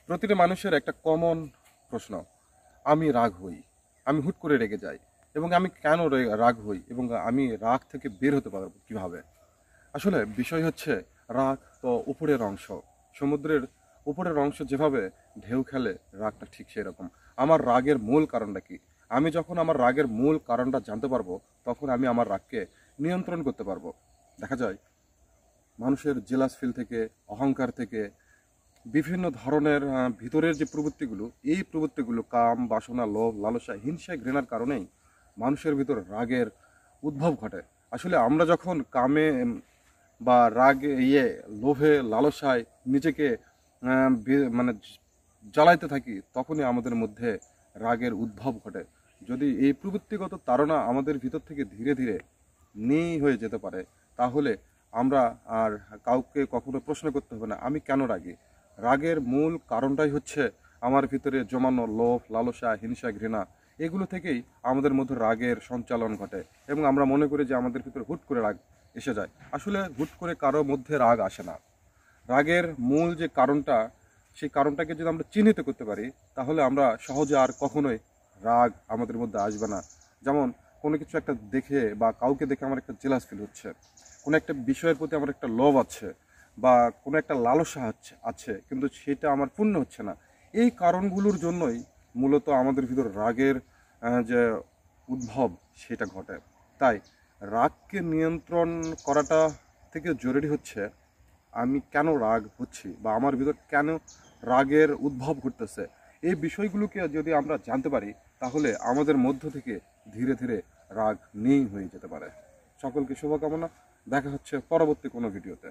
প্রতিটা মানুষের একটা কমন প্রশ্ন, আমি রাগ হই, আমি হুট করে রেগে যাই এবং আমি কেন রাগ হই এবং আমি রাগ থেকে বের হতে পারবো কিভাবে। আসলে বিষয় হচ্ছে, রাগ তো উপরের অংশ, সমুদ্রের উপরের অংশ যেভাবে ঢেউ খেলে, রাগটা ঠিক সেরকম। আমার রাগের মূল কারণটা কি? আমি যখন আমার রাগের মূল কারণটা জানতে পারবো, তখন আমি আমার রাগকে নিয়ন্ত্রণ করতে পারবো। দেখা যায় মানুষের জেলাস ফিল থেকে, অহংকার থেকে, বিভিন্ন ধরনের ভিতরের যে প্রবৃত্তিগুলো, এই প্রবৃত্তিগুলো কাম, বাসনা, লোভ, লালসা, হিংসা, ঘৃণার কারণেই মানুষের ভিতর রাগের উদ্ভব ঘটে। আসলে আমরা যখন কামে বা রাগে লোভে, লালসায় নিজেকে মানে জ্বালাইতে থাকি, তখনই আমাদের মধ্যে রাগের উদ্ভব ঘটে। যদি এই প্রবৃত্তিগত তাড়না আমাদের ভিতর থেকে ধীরে ধীরে নেই হয়ে যেতে পারে, তাহলে আমরা আর কাউকে কখনো প্রশ্ন করতে হবে না আমি কেন রাগী। রাগের মূল কারণটাই হচ্ছে আমার ভিতরে জমানো লোভ, লালসা, হিংসা, ঘৃণা। এগুলো থেকেই আমাদের মধ্যে রাগের সঞ্চালন ঘটে এবং আমরা মনে করি যে আমাদের ভিতরে হুট করে রাগ এসে যায়। আসলে হুট করে কারো মধ্যে রাগ আসে না। রাগের মূল যে কারণটা, সেই কারণটাকে যদি আমরা চিহ্নিত করতে পারি, তাহলে আমরা সহজে আর কখনোই রাগ আমাদের মধ্যে আসবে না। যেমন কোনো কিছু একটা দেখে বা কাউকে দেখে আমার একটা জেলাস ফিল হচ্ছে, কোনো একটা বিষয়ের প্রতি আমার একটা লোভ আছে বা কোনো একটা লালসা আছে, কিন্তু সেটা আমার পূর্ণ হচ্ছে না। এই কারণগুলোর জন্যই মূলত আমাদের ভিতর রাগের যে উদ্ভব সেটা ঘটে। তাই রাগকে নিয়ন্ত্রণ করাটা থেকে জরুরি হচ্ছে, আমি কেন রাগ হচ্ছি বা আমার ভিতর কেন রাগের উদ্ভব ঘটতেছে। এই বিষয়গুলোকে যদি আমরা জানতে পারি, তাহলে আমাদের মধ্য থেকে ধীরে ধীরে রাগ নেই হয়ে যেতে পারে। সকলকে শুভকামনা। দেখা হচ্ছে পরবর্তী কোনো ভিডিওতে।